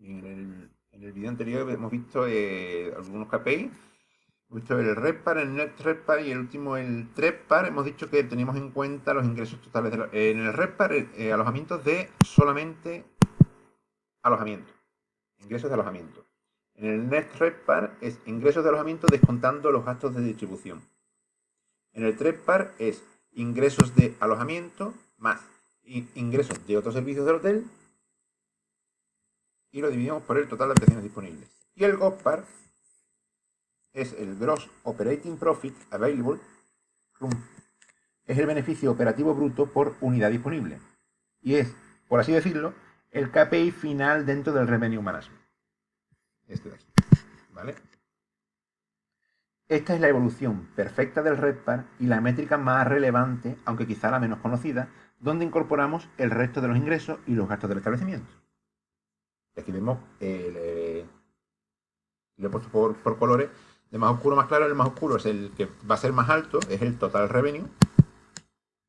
En el video anterior hemos visto algunos KPI. Hemos visto el REPAR, el Net REPAR y el último el TREPAR. Hemos dicho que teníamos en cuenta los ingresos totales en el REPAR, alojamientos de solamente alojamiento. Ingresos de alojamiento. En el Net REPAR es ingresos de alojamiento descontando los gastos de distribución. En el TREPAR es ingresos de alojamiento más ingresos de otros servicios del hotel y lo dividimos por el total de habitaciones disponibles. Y el GOPAR es el Gross Operating Profit Available Room. Es el beneficio operativo bruto por unidad disponible. Y es, por así decirlo, el KPI final dentro del Revenue Management. Este de aquí. ¿Vale? Esta es la evolución perfecta del REPAR y la métrica más relevante, aunque quizá la menos conocida, donde incorporamos el resto de los ingresos y los gastos del establecimiento. Aquí vemos lo he puesto por colores, de más oscuro a más claro. El más oscuro es el que va a ser más alto, es el total revenue,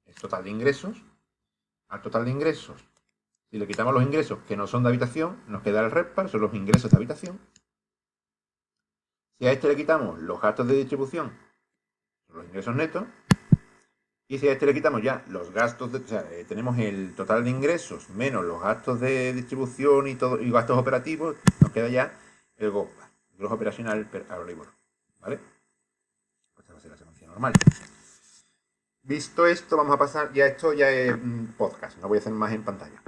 el total de ingresos. Al total de ingresos, si le quitamos los ingresos que no son de habitación, nos queda el REPAR, son los ingresos de habitación. Si a este le quitamos los gastos de distribución, son los ingresos netos. Y si a este le quitamos ya los gastos, tenemos el total de ingresos menos los gastos de distribución y gastos operativos, nos queda ya el GOPA, Gross Operational Per Hour. ¿Vale? Esta va a ser la secuencia normal. Visto esto, vamos a pasar, esto ya es podcast, no voy a hacer más en pantalla.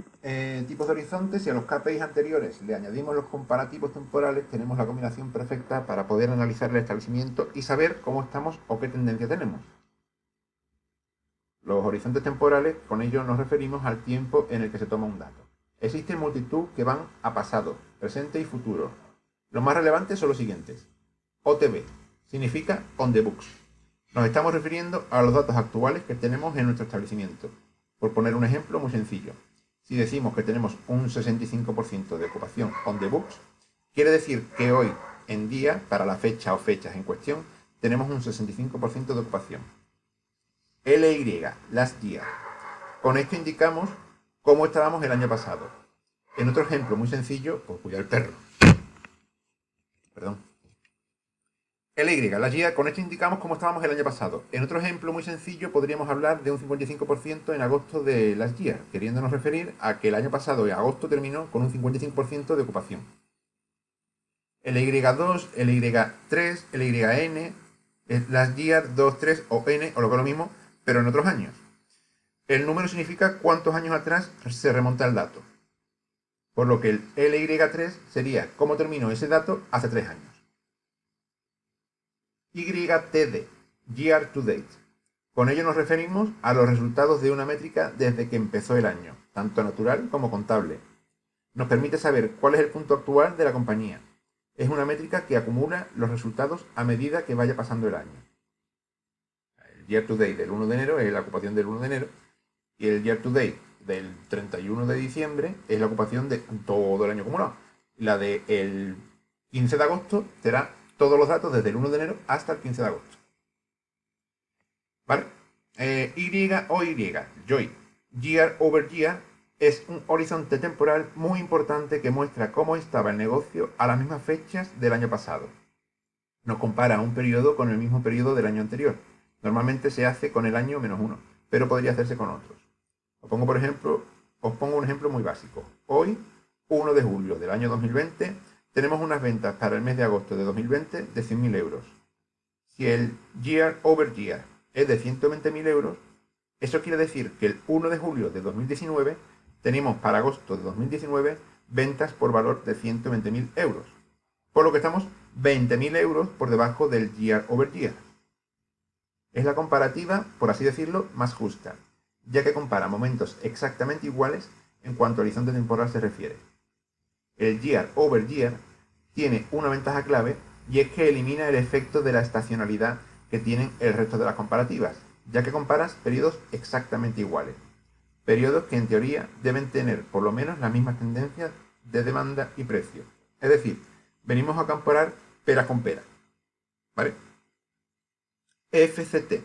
Tipos de horizontes, si a los KPIs anteriores le añadimos los comparativos temporales, tenemos la combinación perfecta para poder analizar el establecimiento y saber cómo estamos o qué tendencia tenemos. Los horizontes temporales, con ellos nos referimos al tiempo en el que se toma un dato. Existen multitud que van a pasado, presente y futuro. Los más relevantes son los siguientes. OTB significa on the books. Nos estamos refiriendo a los datos actuales que tenemos en nuestro establecimiento. Por poner un ejemplo muy sencillo, si decimos que tenemos un 65% de ocupación on the books, quiere decir que hoy en día, para la fecha o fechas en cuestión, tenemos un 65% de ocupación. LY, last year. Con esto indicamos cómo estábamos el año pasado. En otro ejemplo muy sencillo, pues cuidar el perro. Perdón. LY, la guía, con esto indicamos cómo estábamos el año pasado. En otro ejemplo muy sencillo podríamos hablar de un 55% en agosto de las year, queriéndonos referir a que el año pasado, en agosto, terminó con un 55% de ocupación. LY2, LY3, LYN, las year 2, 3 o N, o lo que es lo mismo, pero en otros años. El número significa cuántos años atrás se remonta el dato. Por lo que el LY3 sería cómo terminó ese dato hace 3 años. YTD, Year to Date. Con ello nos referimos a los resultados de una métrica desde que empezó el año, tanto natural como contable. Nos permite saber cuál es el punto actual de la compañía. Es una métrica que acumula los resultados a medida que vaya pasando el año. El Year to Date del 1 de enero es la ocupación del 1 de enero y el Year to Date del 31 de diciembre es la ocupación de todo el año acumulado. La del 15 de agosto será todos los datos desde el 1 de enero hasta el 15 de agosto. ¿Vale? Y o Y, Joy, Year over Year, es un horizonte temporal muy importante que muestra cómo estaba el negocio a las mismas fechas del año pasado. Nos compara un periodo con el mismo periodo del año anterior. Normalmente se hace con el año menos uno, pero podría hacerse con otros. Os pongo un ejemplo muy básico. Hoy, 1 de julio del año 2020, tenemos unas ventas para el mes de agosto de 2020 de 100.000 euros. Si el year over year es de 120.000 euros, eso quiere decir que el 1 de julio de 2019 tenemos para agosto de 2019 ventas por valor de 120.000 euros. Por lo que estamos 20.000 euros por debajo del year over year. Es la comparativa, por así decirlo, más justa, ya que compara momentos exactamente iguales en cuanto a horizonte temporal se refiere. El year over year tiene una ventaja clave y es que elimina el efecto de la estacionalidad que tienen el resto de las comparativas, ya que comparas periodos exactamente iguales. Periodos que en teoría deben tener por lo menos las mismas tendencias de demanda y precio. Es decir, venimos a comparar pera con pera. ¿Vale? FCT.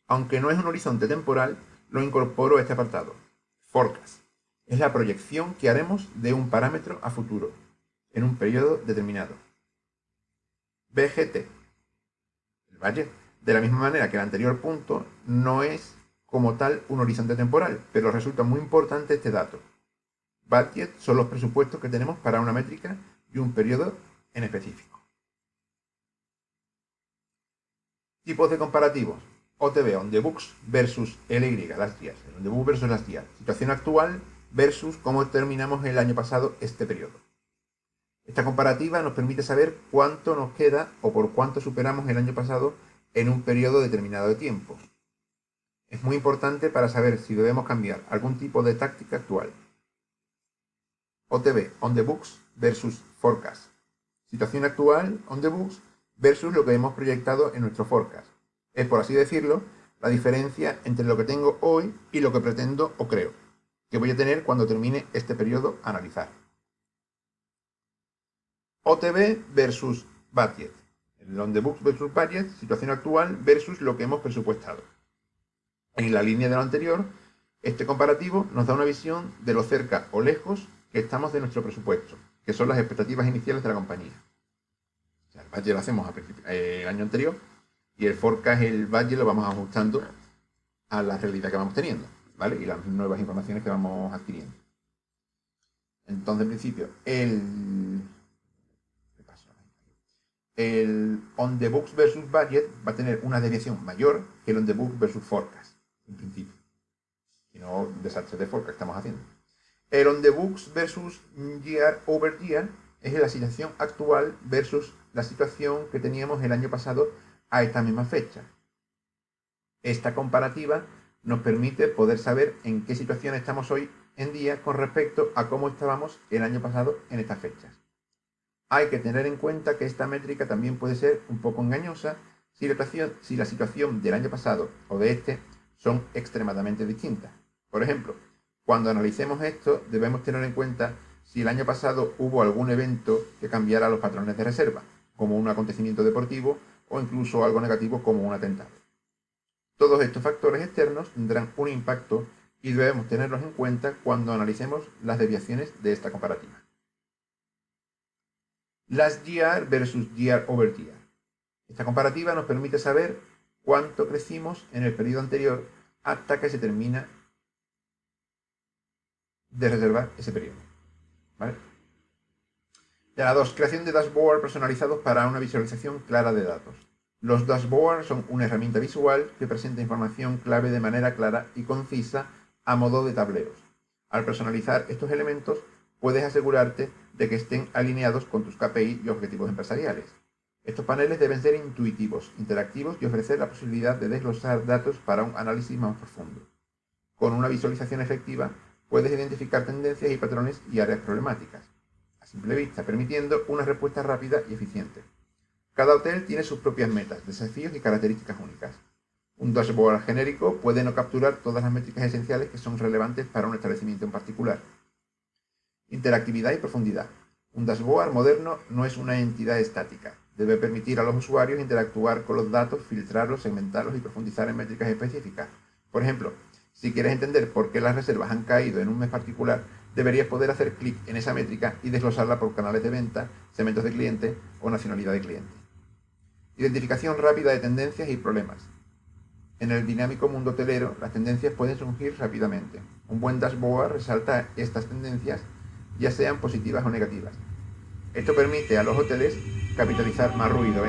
Aunque no es un horizonte temporal, lo incorporo a este apartado. Forecast. Es la proyección que haremos de un parámetro a futuro. en un periodo determinado. BGT, el budget, de la misma manera que el anterior punto, no es como tal un horizonte temporal, pero resulta muy importante este dato. Budget son los presupuestos que tenemos para una métrica y un periodo en específico. Tipos de comparativos. OTB, on the books, versus LY, last year. El on the books versus last year. Situación actual versus cómo terminamos el año pasado este periodo. Esta comparativa nos permite saber cuánto nos queda o por cuánto superamos el año pasado en un periodo determinado de tiempo. Es muy importante para saber si debemos cambiar algún tipo de táctica actual. OTB, on the books versus forecast. Situación actual, on the books, versus lo que hemos proyectado en nuestro forecast. Es, por así decirlo, la diferencia entre lo que tengo hoy y lo que pretendo o creo que voy a tener cuando termine este periodo a analizar. OTB versus budget. El on the books versus budget, situación actual versus lo que hemos presupuestado. En la línea de lo anterior, este comparativo nos da una visión de lo cerca o lejos que estamos de nuestro presupuesto, que son las expectativas iniciales de la compañía. O sea, el budget lo hacemos el año anterior y el forecast, el budget lo vamos ajustando a la realidad que vamos teniendo, ¿vale? Y las nuevas informaciones que vamos adquiriendo. Entonces, en principio, el on the books versus budget va a tener una desviación mayor que el on the books versus forecast, en principio. Si no, desastre de forecast estamos haciendo. El on the books versus year over year es la situación actual versus la situación que teníamos el año pasado a esta misma fecha. Esta comparativa nos permite poder saber en qué situación estamos hoy en día con respecto a cómo estábamos el año pasado en estas fechas. Hay que tener en cuenta que esta métrica también puede ser un poco engañosa si la situación del año pasado o de este son extremadamente distintas. Por ejemplo, cuando analicemos esto, debemos tener en cuenta si el año pasado hubo algún evento que cambiara los patrones de reserva, como un acontecimiento deportivo o incluso algo negativo como un atentado. Todos estos factores externos tendrán un impacto y debemos tenerlos en cuenta cuando analicemos las desviaciones de esta comparativa. Last year versus year over year. Esta comparativa nos permite saber cuánto crecimos en el periodo anterior hasta que se termina de reservar ese periodo. ¿Vale? De la 2. Creación de dashboard personalizados para una visualización clara de datos. Los dashboards son una herramienta visual que presenta información clave de manera clara y concisa a modo de tableros. Al personalizar estos elementos, puedes asegurarte de que estén alineados con tus KPI y objetivos empresariales. Estos paneles deben ser intuitivos, interactivos y ofrecer la posibilidad de desglosar datos para un análisis más profundo. Con una visualización efectiva, puedes identificar tendencias y patrones y áreas problemáticas, a simple vista, permitiendo una respuesta rápida y eficiente. Cada hotel tiene sus propias metas, desafíos y características únicas. Un dashboard genérico puede no capturar todas las métricas esenciales que son relevantes para un establecimiento en particular. Interactividad y profundidad. Un dashboard moderno no es una entidad estática. Debe permitir a los usuarios interactuar con los datos, filtrarlos, segmentarlos y profundizar en métricas específicas. Por ejemplo, si quieres entender por qué las reservas han caído en un mes particular, deberías poder hacer clic en esa métrica y desglosarla por canales de venta, segmentos de cliente o nacionalidad de cliente. Identificación rápida de tendencias y problemas. En el dinámico mundo hotelero, las tendencias pueden surgir rápidamente. Un buen dashboard resalta estas tendencias, ya sean positivas o negativas. Esto permite a los hoteles capitalizar más ruido,